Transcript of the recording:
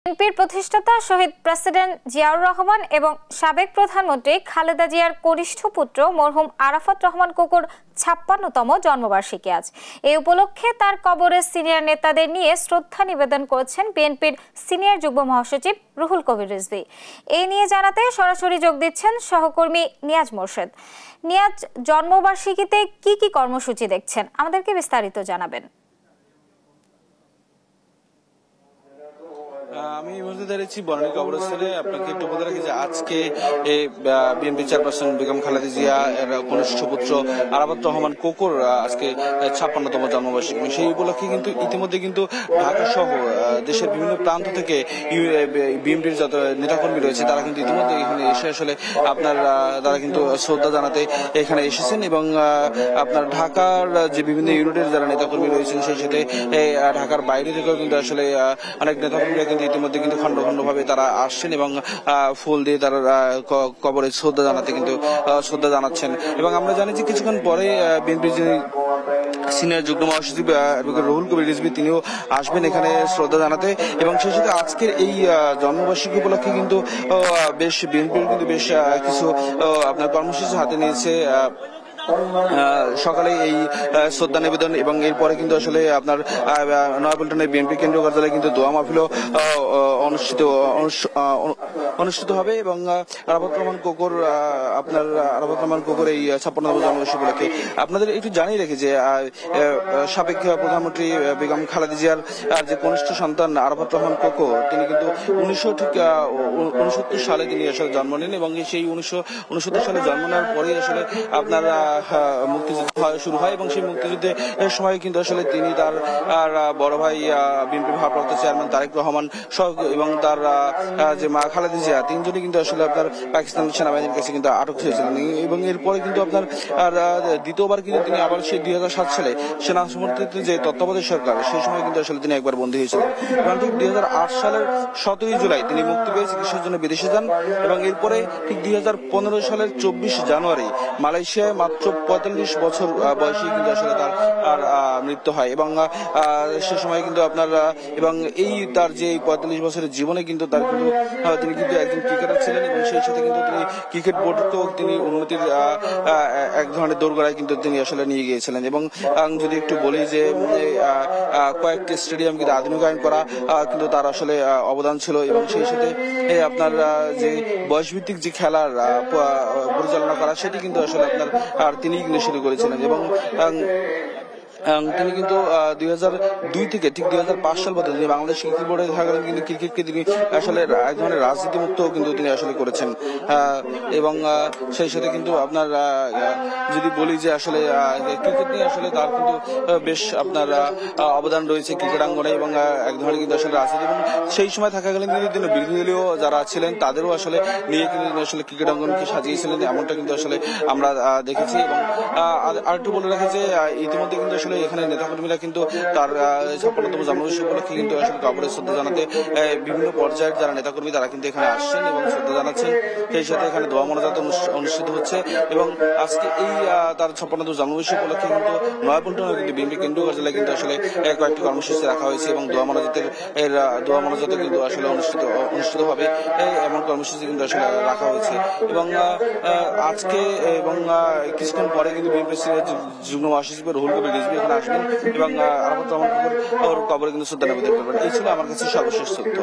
বিএনপির প্রতিষ্ঠাতা শহীদ প্রেসিডেন্ট জিয়াউর রহমান এবং সাবেক প্রধানমন্ত্রী খালেদা জিয়ার কনিষ্ঠ পুত্র মরহুম আরাফাত রহমান কোকোর ৫৬তম জন্মবার্ষিকী আজ। এই উপলক্ষে তার কবরে সিনিয়র নেতাদের নিয়ে শ্রদ্ধা নিবেদন করেছেন বিএনপির সিনিয়র যুগ্ম মহাসচিব রুহুল কবির রিজভী। এই নিয়ে জানাতে সরাসরি যোগ দিচ্ছেন সহকর্মী নিয়াজ মোর্শেদ। নিয়াজ, জন্মবার্ষিকীতে কি কি কর্মসূচি দেখছেন, আমাদেরকে বিস্তারিত জানাবেন। আমি এই মুহূর্তে দাঁড়িয়েছি বনানী কবরস্থানে। আপনাকে একটু বলে রাখি যে আজকে বিএনপি চেয়ারপারসন বেগম খালেদা জিয়া এর কনিষ্ঠ পুত্র আরাফাত রহমান কোকোর আজকে ৫৬তম জন্মবার্ষিকী। সেই উপলক্ষে কিন্তু ইতিমধ্যে কিন্তু ঢাকা সহ দেশের বিভিন্ন প্রান্ত থেকে বিএনপির যত নেতাকর্মী রয়েছে তারা কিন্তু ইতিমধ্যে এখানে এসে আসলে তারা কিন্তু শ্রদ্ধা জানাতে এখানে এসেছেন এবং আপনার ঢাকার যে বিভিন্ন ইউনিটের যারা নেতাকর্মী রয়েছেন সেই সাথে ঢাকার বাইরে থেকেও কিন্তু আসলে অনেক নেতাকর্মীরা কিন্তু ইতিমধ্যে কিন্তু খন্ড খন্ড ভাবে তারা আসছেন এবং ফুল দিয়ে তারা কবরে শ্রদ্ধা জানাচ্ছেন। এবং আমরা জানি যে কিছুক্ষণ পরে বিএনপির যিনি সিনিয়র যুগ্ম মহাসচিব রুহুল কবির রিজভী তিনিও আসবেন এখানে শ্রদ্ধা জানাতে। এবং সেই সাথে আজকের এই জন্মবার্ষিকী উপলক্ষে কিন্তু বেশ বিএনপির কিন্তু বেশ কিছু আপনার কর্মসূচি হাতে নিয়েছে। সকালে এই শ্রদ্ধা নিবেদন এবং এরপরে কিন্তু আসলে আপনার নয়াপল্টনের বিএনপি কেন্দ্রীয় কার্যালয়ে কিন্তু দোয়া মাহফিলও অনুষ্ঠিত হবে। এবং আরাফাত রহমান কোকোর এই ৫৬তম জন্মবার্ষিকী উপলক্ষে আপনাদের একটু জানিয়ে রেখে যে সাবেক প্রধানমন্ত্রী বেগম খালেদা জিয়ার যে কনিষ্ঠ সন্তান আরাফাত রহমান কোকো তিনি কিন্তু ১৯৬৯ সালে তিনি আসলে জন্ম নেন এবং সেই ১৯৬৯ সালে জন্ম নেওয়ার পরেই আসলে আপনার মুক্তিযুদ্ধ শুরু হয় এবং সেই মুক্তিযুদ্ধের সময় কিন্তু আসলে তিনি তার বড় ভাই বিএনপি ভারপ্রাপ্ত চেয়ারম্যান তারেক রহমান এবং তার যে মা খালেদা জিয়া তিনজনই কিন্তু আসলে আপনার পাকিস্তান সেনাবাহিনীর কাছে কিন্তু আটক হয়েছিলেন এবং এরপরে কিন্তু আপনার দ্বিতীয়বার কিন্তু তিনি আবার সেই ২০০৭ সালে সেনা সমর্থিত যে তত্ত্বাবধায়ক সরকার সেই সময় কিন্তু আসলে তিনি একবার বন্দী হয়েছিলেন এবং ঠিক ২০০৮ সালের ১৭ই জুলাই তিনি মুক্তি পেয়ে চিকিৎসার জন্য বিদেশে যান এবং এরপরে ঠিক ২০১৫ সালের ২৪ জানুয়ারি মালয়েশিয়ায় মাত্র ৪৫ বছর বয়সে কিন্তু আসলে তার মৃত্যু হয় এবং সে সময় কিন্তু আপনার এবং এই তার যে ৪৫ বছরের জীবনে কিন্তু তিনি কিন্তু একজন ক্রিকেটার ছিলেন এবং সেই সাথে কিন্তু তিনি ক্রিকেট বোর্ডকেও তিনি উন্নতির এক ধরনের দোরগোড়ায় কিন্তু তিনি আসলে নিয়ে গিয়েছিলেন। এবং যদি একটু বলি যে কয়েকটি স্টেডিয়াম কিন্তু আধুনিকায়ন করা কিন্তু তার আসলে অবদান ছিল এবং সেই সাথে আপনার যে বয়সভিত্তিক যে খেলার পরিচালনা করা সেটি কিন্তু আসলে আপনার তিনি কিন্তু শুরু করেছিলেন এবং তিনি কিন্তু ২০০২ থেকে ঠিক ২০০৫ সাল পর্যন্ত তিনি বাংলাদেশ ক্রিকেট বোর্ডে থাকাকালীন কিন্তু ক্রিকেটকে তিনি আসলে এক ধরনের রাজনীতিমুক্ত কিন্তু তিনি আসলে করেছেন। এবং সেই সাথে কিন্তু আপনার যদি বলি যে আসলে ক্রিকেট নিয়ে আসলে তার কিন্তু বেশ আপনার অবদান রয়েছে ক্রিকেট আঙ্গনে এবং এক ধরনের কিন্তু আসলে রাজনীতি এবং সেই সময় থাকাকালীন কিন্তু তিনি বিরোধী দলীয় যারা ছিলেন তাদেরও আসলে নিয়ে কিন্তু তিনি আসলে ক্রিকেট অঙ্গনকে সাজিয়েছিলেন এমনটা কিন্তু আসলে আমরা দেখেছি। এবং আরেকটু বলে রাখি যে ইতিমধ্যে কিন্তু আসলে এখানে নেতাকর্মীরা কিন্তু তার ৫৬তম জন্মবার্ষিকী উপলক্ষে কিন্তু আসলে কবরে শ্রদ্ধা জানাতে বিভিন্ন পর্যায়ের যারা নেতাকর্মী তারা কিন্তু এখানে আসছেন এবং শ্রদ্ধা জানাচ্ছেন। সেই সাথে এখানে দোয়া মোনাজাত অনুষ্ঠিত হচ্ছে এবং আজকে এই তার ৫৬তম জন্মবার্ষিকী উপলক্ষে কিন্তু নয়াপল্টনে কিন্তু বিএনপি কেন্দ্রীয় কার্যালয়ে কিন্তু আসলে কয়েকটি কর্মসূচি রাখা হয়েছে এবং দোয়া মোনাজাতে কিন্তু আসলে অনুষ্ঠিত হবে এমন কর্মসূচি কিন্তু আসলে রাখা হয়েছে। এবং আজকে এবং কিছুক্ষণ পরে কিন্তু বিএনপি যুগ্ম মহাসচিব রুহুল কবির রিজভী এখানে আসবেন এবং আরাফাত রহমান কোকোর কবরে কিন্তু শ্রদ্ধা নিবেদন করবেন। এই ছিল আমার কাছে সর্বশেষ তথ্য।